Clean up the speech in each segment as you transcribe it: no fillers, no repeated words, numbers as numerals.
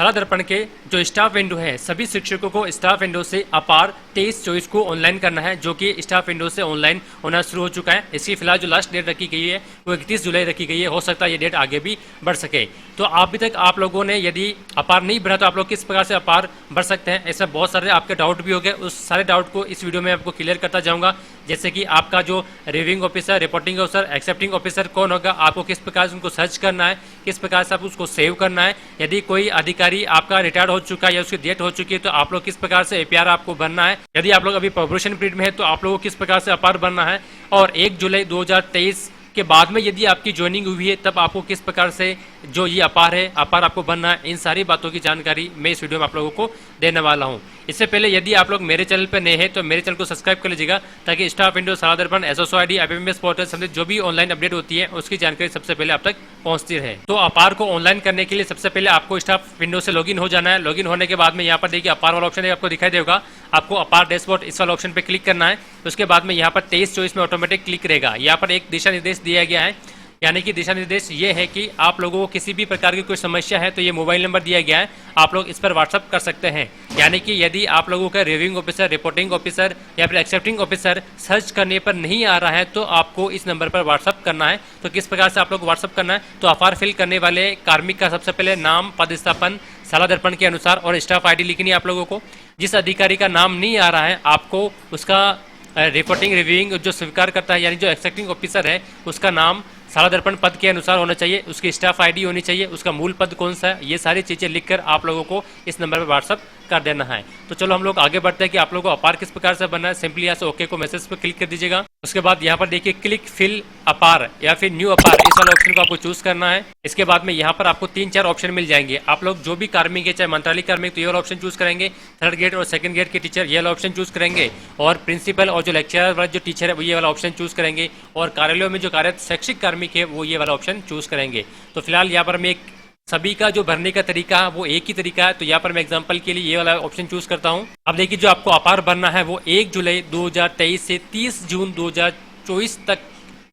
साला दर्पण के जो स्टाफ विंडो है, सभी शिक्षकों को स्टाफ विंडो से अपार 23-24 को ऑनलाइन करना है, जो कि स्टाफ विंडो से ऑनलाइन होना शुरू हो चुका है। इसकी फिलहाल जो लास्ट डेट रखी गई है वो 31 जुलाई रखी गई है। हो सकता है ये डेट आगे भी बढ़ सके। तो अभी तक आप लोगों ने यदि अपार नहीं भरा तो आप लोग किस प्रकार से अपार भर सकते हैं, ऐसा बहुत सारे आपके डाउट भी हो गए। उस सारे डाउट को इस वीडियो में आपको क्लियर करता जाऊंगा। जैसे कि आपका जो reviewing officer, reporting officer, accepting officer कौन होगा, आपको किस प्रकार से उनको सर्च करना है, किस प्रकार से आप उसको सेव करना है। यदि कोई अधिकारी आपका रिटायर्ड हो चुका है या उसकी डेट हो चुकी है तो आप लोग किस प्रकार से एपीआर आपको भरना है। यदि आप लोग अभी प्रोबेशन पीरियड में है तो आप लोगों को किस प्रकार से अपार भरना है। और 1 जुलाई 2023 के बाद में यदि आपकी ज्वाइनिंग हुई है तब आपको किस प्रकार से जो ये अपार है, अपार आपको बनना है। इन सारी बातों की जानकारी मैं इस वीडियो में आप लोगों को देने वाला हूं। इससे पहले यदि आप लोग मेरे चैनल पर नए हैं तो मेरे चैनल को सब्सक्राइब कर लीजिएगा, ताकि स्टाफ विंडो, साला दर्पण, एसएसओ आईडी, एपीएमएस पोर्टल समेत जो भी ऑनलाइन अपडेट होती है उसकी जानकारी सबसे पहले आप तक पहुंचती रहे। तो अपार को ऑनलाइन करने के लिए सबसे पहले आपको स्टाफ विंडो से लॉगिन हो जाना है। लॉगिन होने के बाद में यहाँ पर देखिए अपार वाला ऑप्शन आपको दिखाई देगा। आपको अपार डैशबोर्ड इस वाला ऑप्शन पर क्लिक करना है। उसके बाद में यहाँ पर 23-24 में ऑटोमेटिक क्लिक रहेगा। यहाँ पर एक दिशा निर्देश दिया गया है, यानी कि दिशा निर्देश ये है कि आप लोगों को किसी भी प्रकार की कोई समस्या है तो ये मोबाइल नंबर दिया गया है, आप लोग इस पर व्हाट्सअप कर सकते हैं। यानी कि यदि आप लोगों का रिव्यूइंग ऑफिसर, रिपोर्टिंग ऑफिसर या फिर एक्सेप्टिंग ऑफिसर सर्च करने पर नहीं आ रहा है तो आपको इस नंबर पर व्हाट्सअप करना है। तो किस प्रकार से आप लोग व्हाट्सअप करना है, तो अपार फिल करने वाले कार्मिक का सबसे पहले नाम, पदस्थापन साला दर्पण के अनुसार और स्टाफ आईडी लिखनी है आप लोगों को। जिस अधिकारी का नाम नहीं आ रहा है आपको उसका रिपोर्टिंग, रिव्यूइंग जो स्वीकार करता है यानी जो एक्सेप्टिंग ऑफिसर है उसका नाम साला दर्पण पद के अनुसार होना चाहिए, उसकी स्टाफ आईडी होनी चाहिए, उसका मूल पद कौन सा है, ये सारी चीज़ें लिखकर आप लोगों को इस नंबर पर व्हाट्सअप कर देना है। तो चलो हम लोग आगे बढ़ते हैं कि आप लोगों को अपार किस प्रकार से बनना है। सिंपली यहाँ से ओके को मैसेज पर क्लिक कर दीजिएगा। उसके बाद यहाँ पर देखिए क्लिक फिल अपार या फिर न्यू अपार, इस वाला ऑप्शन को आपको चूज करना है। इसके बाद में यहाँ पर आपको 3-4 ऑप्शन मिल जाएंगे। आप लोग जो भी कार्मिक है, चाहे मंत्रालय कार्मिक, तो ये वाला ऑप्शन चूज करेंगे। 3rd ग्रेड और 2nd ग्रेड के टीचर ये वाला ऑप्शन चूज करेंगे। और प्रिंसिपल और जो लेक्चरर वाला जो टीचर है वो ये वाला ऑप्शन चूज करेंगे। और कार्यालयों में जो कार्यरत शैक्षिक कार्मिक है वो ये वाला ऑप्शन चूज करेंगे। तो फिलहाल यहाँ पर मैं सभी का जो भरने का तरीका है वो एक ही तरीका है, तो यहाँ पर मैं एग्जांपल के लिए ये वाला ऑप्शन चूज करता हूँ। अब देखिए जो आपको अपार भरना है वो 1 जुलाई 2023 से 30 जून 2024 तक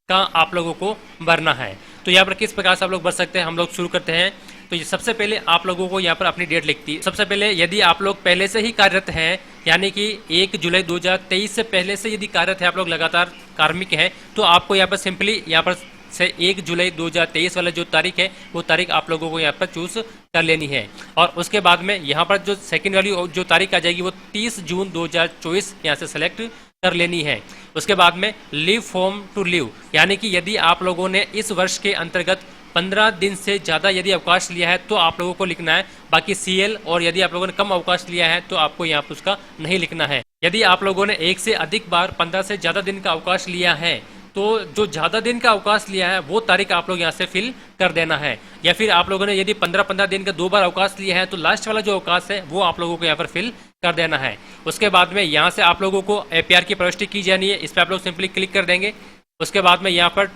का आप लोगों को भरना है। तो यहाँ पर किस प्रकार से आप लोग भर सकते हैं, हम लोग शुरू करते हैं। तो ये सबसे पहले आप लोगों को यहाँ पर अपनी डेट लिखती है। सबसे पहले यदि आप लोग पहले से ही कार्यरत हैं, यानी कि 1 जुलाई 2023 से पहले से यदि कार्यरत है, आप लोग लगातार कार्मिक हैं, तो आपको यहाँ पर सिंपली यहाँ पर से 1 जुलाई 2023 वाला जो तारीख है वो तारीख आप लोगों को यहाँ पर चूज कर लेनी है। और उसके बाद में यहाँ पर जो सेकंड वाली जो तारीख आ जाएगी वो 30 जून 2024 यहाँ से सेलेक्ट कर लेनी है। उसके बाद में लीव फॉर्म टू लीव, यानी कि यदि आप लोगों ने इस वर्ष के अंतर्गत 15 दिन से ज़्यादा यदि अवकाश लिया है तो आप लोगों को लिखना है। बाकी CL और यदि आप लोगों ने कम अवकाश लिया है तो आपको यहाँ पर उसका नहीं लिखना है। यदि आप लोगों ने एक से अधिक बार 15 से ज़्यादा दिन का अवकाश लिया है तो जो ज़्यादा दिन का अवकाश लिया है वो तारीख आप लोग यहाँ से फिल कर देना है। या फिर आप लोगों ने यदि 15-15 दिन का 2 बार अवकाश लिया है तो लास्ट वाला जो अवकाश है वो आप लोगों को यहाँ पर फिल कर देना है। उसके बाद में यहाँ से आप लोगों को APR की प्रविष्टि की जानी है, इस पर आप लोग सिंपली क्लिक कर देंगे। उसके बाद में यहाँ पर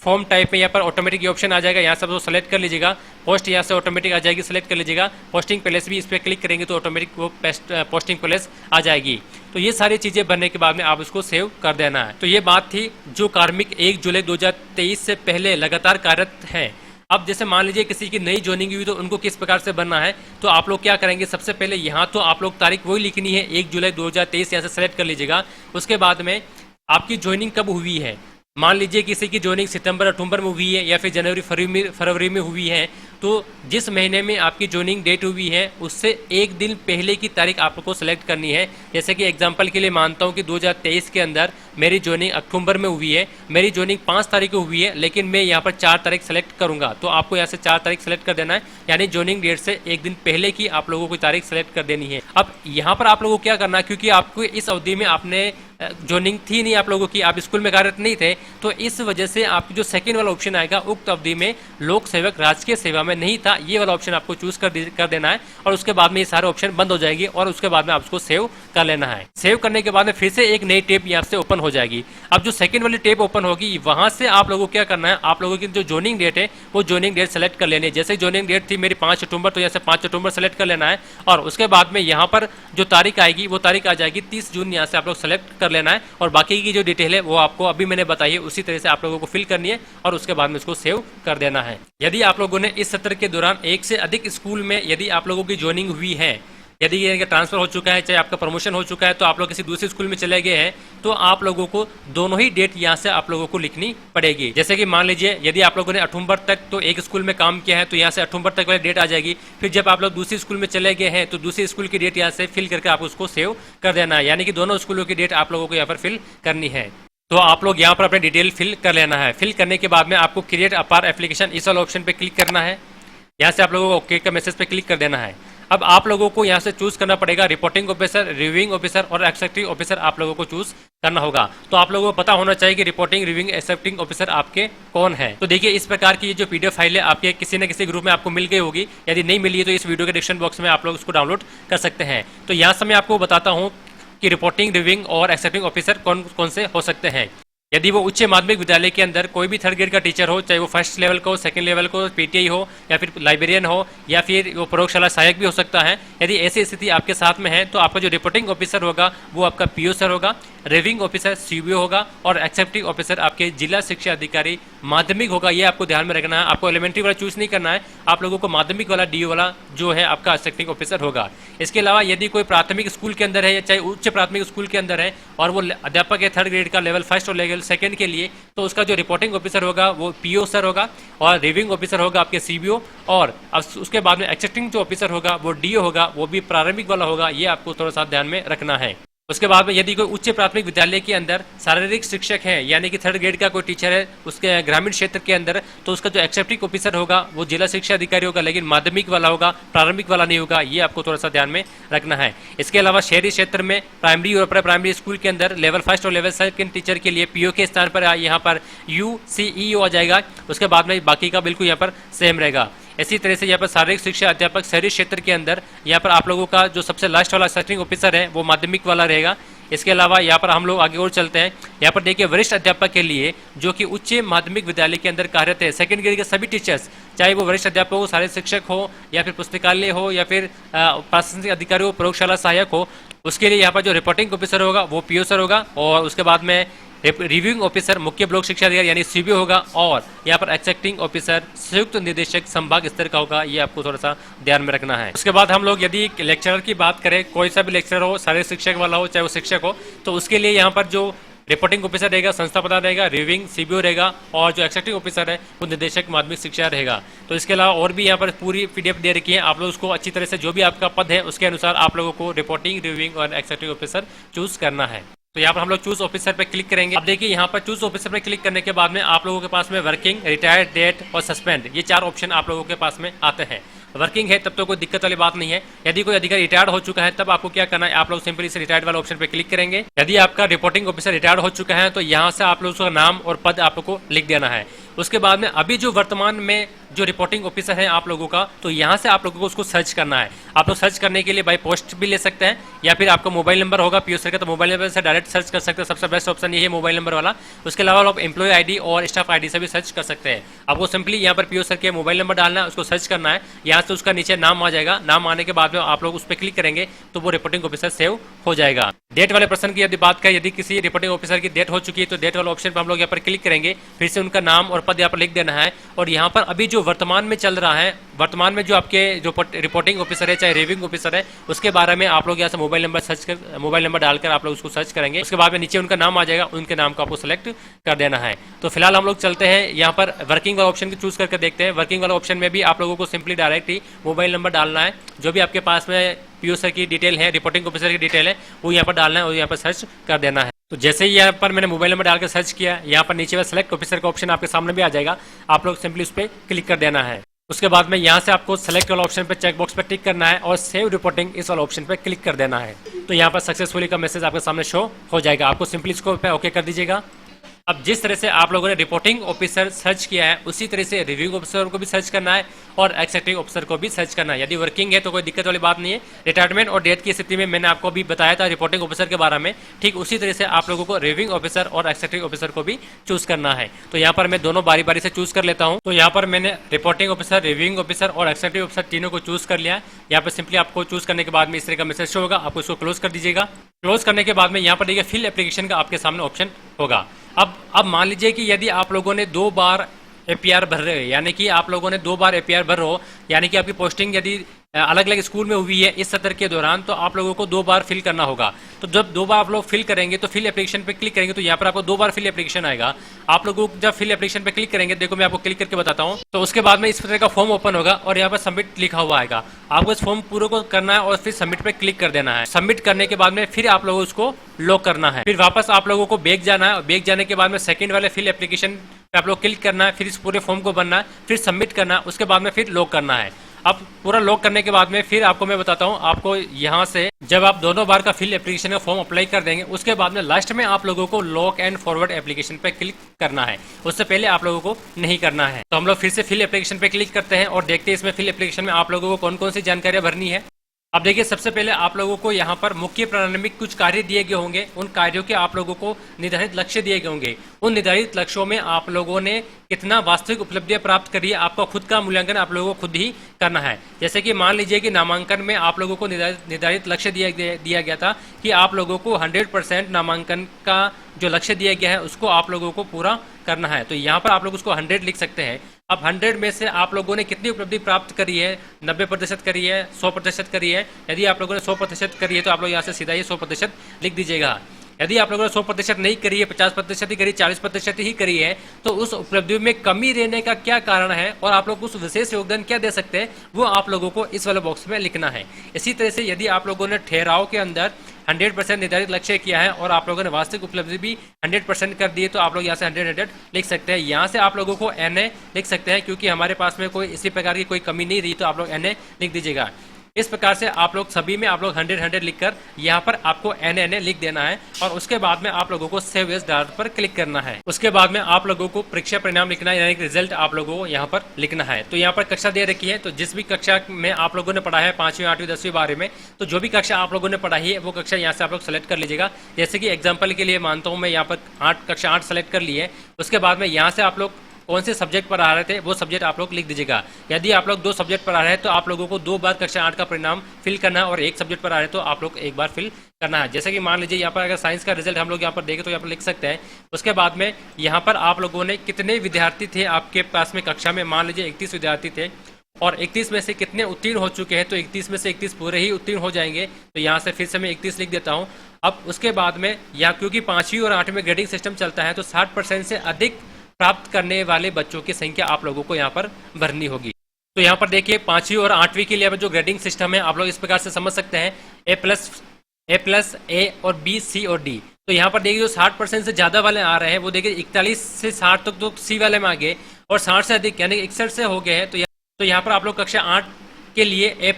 फॉर्म टाइप में यहाँ पर ऑटोमेटिक ऑप्शन आ जाएगा, यहाँ से आप सेलेक्ट कर लीजिएगा। पोस्ट यहाँ से ऑटोमेटिक आ जाएगी, सेलेक्ट कर लीजिएगा। पोस्टिंग प्लेस भी इस पर क्लिक करेंगे तो ऑटोमेटिक वो पोस्टिंग प्लेस आ जाएगी। तो ये सारी चीज़ें भरने के बाद में आप उसको सेव कर देना है। तो ये बात थी जो कार्मिक 1 जुलाई 2023 से पहले लगातार कार्यरत है। अब जैसे मान लीजिए किसी की नई ज्वाइनिंग हुई तो उनको किस प्रकार से भरना है, तो आप लोग क्या करेंगे, सबसे पहले यहाँ तो आप लोग तारीख वही लिखनी है 1 जुलाई 2023 यहाँ से सेलेक्ट कर लीजिएगा। उसके बाद में आपकी ज्वाइनिंग कब हुई है, मान लीजिए किसी की ज्वाइनिंग सितंबर अक्टूबर में हुई है या फिर जनवरी फरवरी में हुई है, तो जिस महीने में आपकी ज्वाइनिंग डेट हुई है उससे एक दिन पहले की तारीख आपको सेलेक्ट करनी है। जैसे कि एग्जांपल के लिए मानता हूं कि 2023 के अंदर मेरी ज्वाइनिंग अक्टूबर में हुई है, मेरी ज्वाइनिंग 5 तारीख को हुई है, लेकिन मैं यहां पर 4 तारीख सेलेक्ट करूंगा, तो आपको यहां से 4 तारीख सेलेक्ट कर देना है। यानी ज्वाइनिंग डेट से एक दिन पहले की आप लोगों को तारीख सेलेक्ट कर देनी है। अब यहाँ पर आप लोगों को क्या करना है, क्योंकि आपको इस अवधि में आपने ज्वाइनिंग थी नहीं आप लोगों की, आप स्कूल में कार्यरत नहीं थे, तो इस वजह से आपकी जो सेकंड वाला ऑप्शन आएगा उक्त अवधि में लोक सेवक राजकीय सेवा में नहीं था, ये वाला ऑप्शन आपको चूज कर देना है। और उसके बाद में ये सारे ऑप्शन बंद हो जाएंगे और उसके बाद में आप उसको सेव कर लेना है। सेव करने के बाद में फिर से एक नई टैब यहाँ से ओपन हो जाएगी। अब जो सेकंड वाली टैब ओपन होगी वहां से आप लोगों को क्या करना है, आप लोगों की जो ज्वाइनिंग डेट है वो ज्वाइनिंग डेट सेलेक्ट कर लेनी है। जैसे ज्वाइनिंग डेट थी मेरी 5 अक्टूबर, तो यहाँ से 5 अक्टूबर सेलेक्ट कर लेना है। और उसके बाद में यहाँ पर जो तारीख आएगी वो तारीख आ जाएगी 30 जून, यहाँ से आप लोग सेलेक्ट कर लेना है। और बाकी की जो डिटेल है वो आपको अभी मैंने बताई है उसी तरह से आप लोगों को फिल करनी है और उसके बाद में उसको सेव कर देना है। है। यदि आप लोगों ने इस सत्र के दौरान एक से अधिक स्कूल में यदि आप लोगों की ज्वाइनिंग हुई है, यदि ये ट्रांसफर हो चुका है, चाहे आपका प्रमोशन हो चुका है, तो आप लोग किसी दूसरे स्कूल में चले गए हैं, तो आप लोगों को दोनों ही डेट यहाँ से आप लोगों को लिखनी पड़ेगी। जैसे कि मान लीजिए यदि आप लोगों ने अक्टूबर तक तो एक स्कूल में काम किया है, तो यहाँ से अक्टूबर तक वाली डेट आ जाएगी। फिर जब आप लोग दूसरे स्कूल में चले गए हैं, तो दूसरे स्कूल की डेट यहाँ से फिल करके आप उसको सेव कर देना है, यानी कि दोनों स्कूलों की डेट आप लोगों को यहाँ पर फिल करनी है। तो आप लोग यहाँ पर अपने डिटेल फिल कर लेना है। फिल करने के बाद में आपको क्रिएट अपार एप्लीकेशन इस वाले ऑप्शन पे क्लिक करना है। यहाँ से आप लोगों को ओके का मैसेज पे क्लिक कर देना है। अब आप लोगों को यहाँ से चूज करना पड़ेगा रिपोर्टिंग ऑफिसर, रिव्यूइंग ऑफिसर और एक्सेप्टिंग ऑफिसर आप लोगों को चूज करना होगा। तो आप लोगों को पता होना चाहिए कि रिपोर्टिंग, रिव्यूइंग, एक्सेप्टिंग ऑफिसर आपके कौन है। तो देखिए इस प्रकार की जो पीडीएफ फाइल है आपके किसी न किसी ग्रुप में आपको मिल गई होगी। यदि नहीं मिली है तो इस वीडियो के डिस्क्रिप्शन बॉक्स में आप लोग उसको डाउनलोड कर सकते हैं। तो यहाँ से मैं आपको बताता हूँ कि रिपोर्टिंग, रिव्यूइंग और एक्सेप्टिंग ऑफिसर कौन कौन से हो सकते हैं। यदि वो उच्च माध्यमिक विद्यालय के अंदर कोई भी थर्ड ग्रेड का टीचर हो, चाहे वो फर्स्ट लेवल का हो, सेकंड लेवल को पीटीआई हो, या फिर लाइब्रेरियन हो, या फिर वो प्रयोगशाला सहायक भी हो सकता है। यदि ऐसी स्थिति आपके साथ में है तो आपका जो रिपोर्टिंग ऑफिसर होगा वो आपका पीओ सर होगा, रिव्यूइंग ऑफिसर सीबीओ होगा और एक्सेप्टिंग ऑफिसर आपके जिला शिक्षा अधिकारी माध्यमिक होगा। ये आपको ध्यान में रखना है। आपको एलिमेंट्री वाला चूज नहीं करना है, आप लोगों को माध्यमिक वाला डीओ वाला जो है आपका एक्सेप्टिंग ऑफिसर होगा। इसके अलावा यदि कोई प्राथमिक स्कूल के अंदर है या चाहे उच्च प्राथमिक स्कूल के अंदर है और वो अध्यापक है थर्ड ग्रेड का लेवल फर्स्ट और लेवल सेकंड के लिए, तो उसका जो रिपोर्टिंग ऑफिसर होगा वो पीओ सर होगा और रिव्यूइंग ऑफिसर होगा आपके सीबीओ, और उसके बाद में एक्सेप्टिंग जो ऑफिसर होगा वो डीओ होगा, वो भी प्रारंभिक वाला होगा। ये आपको थोड़ा सा ध्यान में रखना है। उसके बाद में यदि कोई उच्च प्राथमिक विद्यालय के अंदर शारीरिक शिक्षक है, यानी कि थर्ड ग्रेड का कोई टीचर है उसके ग्रामीण क्षेत्र के अंदर, तो उसका जो एक्सेप्टिंग ऑफिसर होगा वो जिला शिक्षा अधिकारी होगा, लेकिन माध्यमिक वाला होगा, प्रारंभिक वाला नहीं होगा। ये आपको थोड़ा सा ध्यान में रखना है। इसके अलावा शहरी क्षेत्र में प्राइमरी और प्राइमरी स्कूल के अंदर लेवल फर्स्ट और लेवल सेकंड टीचर के लिए पीओ के स्थान पर यहाँ पर यूसीईओ आ जाएगा। उसके बाद में बाकी का बिल्कुल यहाँ पर सेम रहेगा। इसी तरह से यहाँ पर शारीरिक शिक्षा अध्यापक शहरी क्षेत्र के अंदर यहाँ पर आप लोगों का जो सबसे लास्ट वाला एक्सेप्टिंग ऑफिसर है वो माध्यमिक वाला रहेगा। इसके अलावा यहाँ पर हम लोग आगे और चलते हैं। यहाँ पर देखिए वरिष्ठ अध्यापक के लिए जो कि उच्च माध्यमिक विद्यालय के अंदर कार्यरत है, सेकंड ग्रेड के सभी टीचर्स, चाहे वो वरिष्ठ अध्यापक हो, शारीरिक शिक्षक हो, या फिर पुस्तकालय हो, या फिर प्रशासनिक अधिकारी हो, प्रयोगशाला सहायक हो, उसके लिए यहाँ पर जो रिपोर्टिंग ऑफिसर होगा वो पीओ सर होगा। और उसके बाद में रिव्यूइंग ऑफिसर मुख्य ब्लॉक शिक्षा अधिकारी यानी सीबीओ होगा, और यहाँ पर एक्सेप्टिंग ऑफिसर संयुक्त निदेशक संभाग स्तर का होगा। ये आपको थोड़ा सा ध्यान में रखना है। उसके बाद हम लोग यदि लेक्चरर की बात करें, कोई सा भी लेक्चरर हो, शारीरिक शिक्षक वाला हो चाहे वो शिक्षक हो, तो उसके लिए यहाँ पर जो रिपोर्टिंग ऑफिसर रहेगा संस्था प्रधान रहेगा, रिव्यूइंग सीबीओ रहेगा, और जो एक्सेप्टिंग ऑफिसर है वो निदेशक माध्यमिक शिक्षा रहेगा। तो इसके अलावा और भी यहाँ पर पूरी पीडीएफ दे रखी है। आप लोग उसको अच्छी तरह से जो भी आपका पद है उसके अनुसार आप लोगों को रिपोर्टिंग, रिव्यूइंग और एक्सेप्टिंग ऑफिसर चूज करना है। तो यहाँ पर हम लोग चूज ऑफिसर पे क्लिक करेंगे। अब देखिए यहाँ पर चूज ऑफिसर पे क्लिक करने के बाद में आप लोगों के पास में वर्किंग, रिटायर्ड, डेट और सस्पेंड, ये 4 ऑप्शन आप लोगों के पास में आते हैं। वर्किंग है तब तो कोई दिक्कत वाली बात नहीं है। यदि कोई अधिकारी रिटायर्ड हो चुका है तब आपको क्या करना है, आप लोग सिंपली से रिटायर्ड वाले ऑप्शन पे क्लिक करेंगे। यदि आपका रिपोर्टिंग ऑफिसर रिटायर्ड हो चुका है तो यहाँ से आप लोग उसका नाम और पद आपको लिख देना है। उसके बाद में अभी जो वर्तमान में जो रिपोर्टिंग ऑफिसर है आप लोगों का, तो यहाँ से आप लोगों को उसको सर्च करना है। आप लोग सर्च करने के लिए बाई पोस्ट भी ले सकते हैं, या फिर आपका मोबाइल नंबर होगा पीओ सर का, तो मोबाइल नंबर से डायरेक्ट सर्च कर सकते हैं। सबसे बेस्ट ऑप्शन ये है मोबाइल नंबर वाला। उसके अलावा आप एम्प्लॉय आईडी और स्टाफ आईडी से भी सर्च कर सकते हैं। आपको सिंपली यहाँ पर पीओ सर के मोबाइल नंबर डालना है, उसको सर्च करना है। यहाँ से उसका नीचे नाम आ जाएगा। नाम आने के बाद में आप लोग उस पर क्लिक करेंगे तो वो रिपोर्टिंग ऑफिसर सेव हो जाएगा। डेट वाले प्रश्न की यदि बात करें, यदि किसी रिपोर्टिंग ऑफिसर की डेट हो चुकी है तो डेट वाले ऑप्शन पर हम लोग यहाँ पर क्लिक करेंगे। फिर से उनका नाम और पद यहाँ पर लिख देना है, और यहाँ पर अभी जो वर्तमान में चल रहा है, वर्तमान में जो आपके जो रिपोर्टिंग ऑफिसर है चाहे रिव्यूइंग ऑफिसर है उसके बारे में आप लोग यहाँ से मोबाइल नंबर डालकर आप लोग उसको सर्च करेंगे। उसके बाद में नीचे उनका नाम आ जाएगा, उनके नाम को आपको सेलेक्ट कर देना है। तो फिलहाल हम लोग चलते हैं यहाँ पर वर्किंग वाला ऑप्शन चूज करके देखते हैं। वर्किंग वाला ऑप्शन में भी आप लोगों को सिंपली डायरेक्ट ही मोबाइल नंबर डालना है। जो भी आपके पास में पीओ सर की डिटेल है, रिपोर्टिंग ऑफिसर की डिटेल है, वो यहाँ पर डालना है और यहाँ पर सर्च कर देना है। तो जैसे ही यहाँ पर मैंने मोबाइल नंबर डालकर सर्च किया, यहाँ पर नीचे सेलेक्ट ऑफिसर का ऑप्शन आपके सामने भी आ जाएगा। आप लोग सिंपली उस पर क्लिक कर देना है। उसके बाद में यहाँ से आपको सेलेक्ट वाला ऑप्शन पे चेक बॉक्स पे टिक करना है और सेव रिपोर्टिंग इस वाला ऑप्शन पे क्लिक कर देना है। तो यहाँ पर सक्सेसफुली का मैसेज आपके सामने शो हो जाएगा। आपको सिंपली इसको पे ओके कर दीजिएगा। अब जिस तरह से आप लोगों ने रिपोर्टिंग ऑफिसर सर्च किया है उसी तरह से रिव्यूइंग ऑफिसर को भी सर्च करना है और एक्सेप्टिंग ऑफिसर को भी सर्च करना है। यदि वर्किंग है तो कोई दिक्कत वाली बात नहीं है। रिटायरमेंट और डेथ की स्थिति में मैंने आपको अभी बताया था रिपोर्टिंग ऑफिसर के बारे में, ठीक उसी तरह से आप लोगों को रिव्यूइंग ऑफिसर और एक्सेप्टिंग ऑफिसर को भी चूज करना है। तो यहाँ पर मैं दोनों बारी बारी से चूज कर लेता हूँ। तो यहाँ पर मैंने रिपोर्टिंग ऑफिसर, रिव्यूइंग ऑफिसर और एक्सेप्टिंग ऑफिसर तीनों को चूज कर लिया। यहाँ पर सिंपली आपको चूज करने के बाद में इस तरह का मैसेज शो होगा, आपको इसको क्लोज कर दीजिएगा। क्लोज करने के बाद में यहाँ पर देखिए फिल एप्लीकेशन का आपके सामने ऑप्शन होगा। अब मान लीजिए कि यदि आप लोगों ने 2 बार एपीआर भर रहे हो, यानी कि आप लोगों ने 2 बार एपीआर भर रहे हो, यानी कि आपकी पोस्टिंग यदि अलग अलग स्कूल में हुई है इस सत्र के दौरान, तो आप लोगों को 2 बार फिल करना होगा। तो जब 2 बार आप लोग फिल करेंगे तो फिल एप्लीकेशन पे क्लिक करेंगे तो यहाँ पर आपको 2 बार फिल एप्लीकेशन आएगा। आप लोगों को जब फिल एप्लीकेशन पे क्लिक करेंगे, देखो मैं आपको क्लिक करके बताता हूँ, तो उसके बाद में इस तरह का फॉर्म ओपन होगा और यहाँ पर सबमिट लिखा हुआ आएगा। आपको इस फॉर्म पूरे को करना है और फिर सबमिट पे क्लिक कर देना है। सबमिट करने के बाद में फिर आप लोगों को उसको लॉक करना है, फिर वापस आप लोगों को बैक जाना है। बैक जाने के बाद में सेकंड वाले फिल एप्लीकेशन पे आप लोग क्लिक करना है, फिर इस पूरे फॉर्म को भरना है, फिर सबमिट करना है, उसके बाद में फिर लॉक करना है। अब पूरा लॉक करने के बाद में फिर आपको मैं बताता हूँ, आपको यहाँ से जब आप दोनों बार का फिल एप्लीकेशन का फॉर्म अप्लाई कर देंगे, उसके बाद में लास्ट में आप लोगों को लॉक एंड फॉरवर्ड एप्लीकेशन पे क्लिक करना है, उससे पहले आप लोगों को नहीं करना है। तो हम लोग फिर से फिल एप्लीकेशन पे क्लिक करते हैं और देखते हैं इसमें फिल एप्लीकेशन में आप लोगों को कौन कौन सी जानकारियां भरनी है। अब देखिए, सबसे पहले आप लोगों को यहाँ पर मुख्य प्रणाली में कुछ कार्य दिए गए होंगे, उन कार्यों के आप लोगों को निर्धारित लक्ष्य दिए गए होंगे। उन निर्धारित लक्ष्यों में आप लोगों ने कितना वास्तविक उपलब्धियां प्राप्त करी है, आपका खुद का मूल्यांकन आप लोगों को खुद ही करना है। जैसे कि मान लीजिए कि नामांकन में आप लोगों को निर्धारित लक्ष्य दिया गया था कि आप लोगों को 100% नामांकन का जो लक्ष्य दिया गया है उसको आप लोगों को पूरा करना है। तो यहाँ पर आप लोग उसको 100 लिख सकते हैं। अब 100 में से आप लोगों ने कितनी उपलब्धि प्राप्त करी है, 90% करी है, 100% करी है। यदि आप लोगों ने 100% करी है तो आप लोग यहाँ से सीधा ही 100% लिख दीजिएगा। यदि आप लोगों ने 100% नहीं करी है, 50% ही करी, 40% ही करी है, तो उस उपलब्धि में कमी रहने का क्या कारण है और आप लोग उस विशेष योगदान क्या दे सकते हैं, वो आप लोगों को इस वाले बॉक्स में लिखना है। इसी तरह से यदि आप लोगों ने ठहराव के अंदर 100% निर्धारित लक्ष्य किया है और आप लोगों ने वास्तविक उपलब्धि भी 100% कर दी है, तो आप लोग यहाँ से 100 लिख सकते हैं। यहाँ से आप लोगों को NA लिख सकते हैं, क्योंकि हमारे पास में कोई इसी प्रकार की कोई कमी नहीं रही, तो आप लोग NA लिख दीजिएगा। इस प्रकार से आप लोग सभी में आप लोग 100 लिखकर यहाँ पर आपको NA लिख देना है और उसके बाद में आप लोगों को सेव एज डाटा पर क्लिक करना है। उसके बाद में आप लोगों को परीक्षा परिणाम लिखना है, यानी कि रिजल्ट आप लोगों को यहाँ पर लिखना है। तो यहाँ पर कक्षा दे रखी है, तो जिस भी कक्षा में आप लोगों ने पढ़ा है 5वीं 8वीं 10वीं 12वीं में, तो जो भी कक्षा आप लोगों ने पढ़ाई है वो कक्षा यहाँ से आप लोग सेलेक्ट कर लीजिएगा। जैसे कि एग्जाम्पल के लिए मानता हूँ मैं यहाँ पर कक्षा 8 सेलेक्ट कर ली है। उसके बाद में यहाँ से आप लोग कौन से सब्जेक्ट पर आ रहे थे वो सब्जेक्ट आप लोग लिख दीजिएगा। यदि आप लोग 2 सब्जेक्ट पर आ रहे हैं तो आप लोगों को 2 बार कक्षा 8 का परिणाम फिल करना है और 1 सब्जेक्ट पर आ रहे हैं तो आप लोग 1 बार फिल करना है। जैसे कि मान लीजिए यहाँ पर अगर साइंस का रिजल्ट हम लोग यहाँ पर देखें तो यहाँ पर लिख सकते हैं। उसके बाद में यहाँ पर आप लोगों ने कितने विद्यार्थी थे आपके पास में कक्षा में, मान लीजिए 31 विद्यार्थी थे और 31 में से कितने उत्तीर्ण हो चुके हैं, तो 31 में से 31 पूरे ही उत्तीर्ण हो जाएंगे। तो यहाँ से फिर से मैं 31 लिख देता हूँ। अब उसके बाद में या क्योंकि 5वीं और 8वीं में ग्रेडिंग सिस्टम चलता है, तो 60% से अधिक प्राप्त करने वाले बच्चों की संख्या आप लोगों को यहाँ पर भरनी होगी। तो यहाँ पर देखिए 5वीं और 8वीं के लिए जो ग्रेडिंग सिस्टम है आप लोग इस प्रकार से समझ सकते हैं, A+, A और B, C और D। तो यहाँ पर देखिए जो 60% से ज़्यादा वाले आ रहे हैं वो देखिए 41 से 60 तक तो C वाले में आ गए और 60 से अधिक यानी 61 से हो गए हैं। तो यहाँ पर आप लोग कक्षा 8 के लिए A+,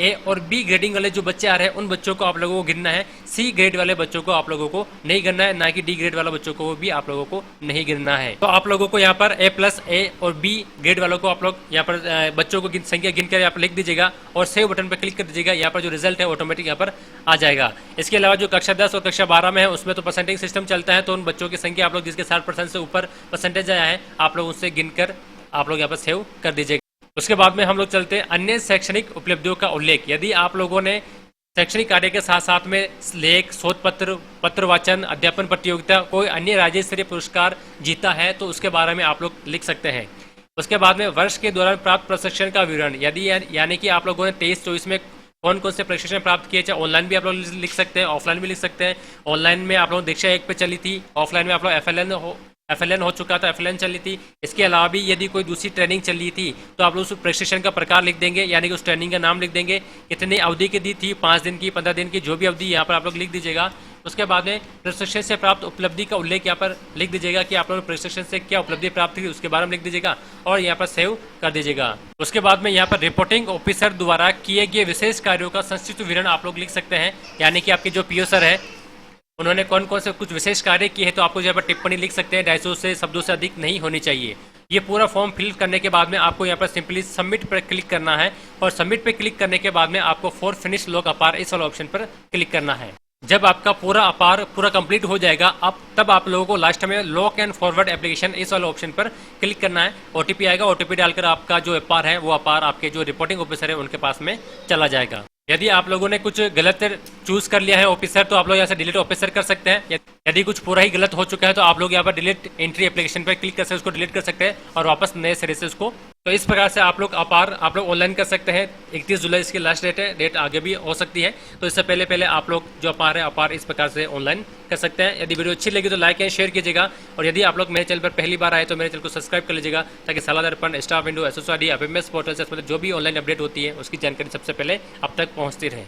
A और B ग्रेडिंग वाले जो बच्चे आ रहे हैं उन बच्चों को आप लोगों को गिनना है। C ग्रेड वाले बच्चों को आप लोगों को नहीं गिनना है, ना कि D ग्रेड वाले बच्चों को भी आप लोगों को नहीं गिनना है। तो आप लोगों को यहाँ पर A+, A और B ग्रेड वालों को आप लोग यहाँ पर बच्चों को संख्या गिनकर यहाँ पर लिख दीजिएगा और सेव बटन पर क्लिक कर दीजिएगा। यहाँ पर जो रिजल्ट है ऑटोमेटिक यहाँ पर आ जाएगा। इसके अलावा जो कक्षा 10 और कक्षा 12 में है उसमें तो परसेंटेज सिस्टम चलता है, तो उन बच्चों की संख्या आप लोग जिसके 60% से ऊपर परसेंटेज आया है आप लोग उससे गिनकर आप लोग यहाँ पर सेव कर दीजिएगा। उसके बाद में हम लोग चलते हैं अन्य शैक्षणिक उपलब्धियों का उल्लेख। यदि आप लोगों ने शैक्षणिक कार्य के साथ साथ में लेख, शोध पत्र, पत्र वाचन, अध्यापन प्रतियोगिता, कोई अन्य राज्य स्तरीय पुरस्कार जीता है तो उसके बारे में आप लोग लिख सकते हैं। उसके बाद में वर्ष के दौरान प्राप्त प्रशिक्षण का विवरण, यदि यानी कि आप लोगों ने 23-24 में कौन कौन से प्रशिक्षण प्राप्त किए, चाहे ऑनलाइन भी आप लोग लिख सकते हैं, ऑफलाइन भी लिख सकते हैं। ऑनलाइन में आप लोग दीक्षा 1 पे चली थी, ऑफलाइन में आप लोग FLN हो चुका था, FLN चली थी। इसके अलावा भी यदि कोई दूसरी ट्रेनिंग चल रही थी तो आप लोग उस प्रशिक्षण का प्रकार लिख देंगे, यानी कि उस ट्रेनिंग का नाम लिख देंगे, कितनी अवधि की दी थी, 5 दिन की, 15 दिन की, जो भी अवधि यहाँ पर आप लोग लिख दीजिएगा। उसके बाद में प्रशिक्षण से प्राप्त उपलब्धि का उल्लेख यहाँ पर लिख दीजिएगा कि आप लोगों ने प्रशिक्षण से क्या उपलब्धि प्राप्त की उसके बारे में लिख दीजिएगा और यहाँ पर सेव कर दीजिएगा। उसके बाद में यहाँ पर रिपोर्टिंग ऑफिसर द्वारा किए गए विशेष कार्यों का संक्षिप्त विवरण आप लोग लिख सकते हैं, यानी कि आपके जो PO सर है उन्होंने कौन कौन से कुछ विशेष कार्य किए हैं, तो आपको यहाँ पर टिप्पणी लिख सकते हैं, 250 से शब्दों से अधिक नहीं होनी चाहिए। ये पूरा फॉर्म फिल करने के बाद में आपको यहाँ पर सिंपली सबमिट पर क्लिक करना है और सबमिट पर क्लिक करने के बाद में आपको फॉर फिनिश लॉक अपार इस वाले ऑप्शन पर क्लिक करना है। जब आपका पूरा अपार पूरा कंप्लीट हो जाएगा तब आप लोगों को लास्ट में लॉक एंड फॉरवर्ड एप्लीकेशन इस वाले ऑप्शन पर क्लिक करना है। OTP आएगा, OTP डालकर आपका जो अपार है वो अपार आपके जो रिपोर्टिंग ऑफिसर है उनके पास में चला जाएगा। यदि आप लोगों ने कुछ गलत चूज कर लिया है ऑफिसर, तो आप लोग यहाँ से डिलीट ऑफिसर कर सकते हैं। यदि कुछ पूरा ही गलत हो चुका है तो आप लोग यहाँ पर डिलीट एंट्री एप्लीकेशन पर क्लिक करके उसको डिलीट कर सकते हैं और वापस नए सिरे से उसको। तो इस प्रकार से आप लोग अपार आप लोग ऑनलाइन कर सकते हैं। 31 जुलाई इसकी लास्ट डेट है, डेट आगे भी हो सकती है। तो इससे पहले आप लोग जो अपार है अपार इस प्रकार से ऑनलाइन कर सकते हैं। यदि वीडियो अच्छी लगी तो लाइक एंड शेयर कीजिएगा, और यदि आप लोग मेरे चैनल पर पहली बार आए तो मेरे चैनल को सब्सक्राइब कर लीजिएगा, ताकि साला दर्पण, staff window, SSID, FMS portal से जो भी ऑनलाइन अपडेट होती है उसकी जानकारी सबसे पहले अब तक पहुंचती रहे।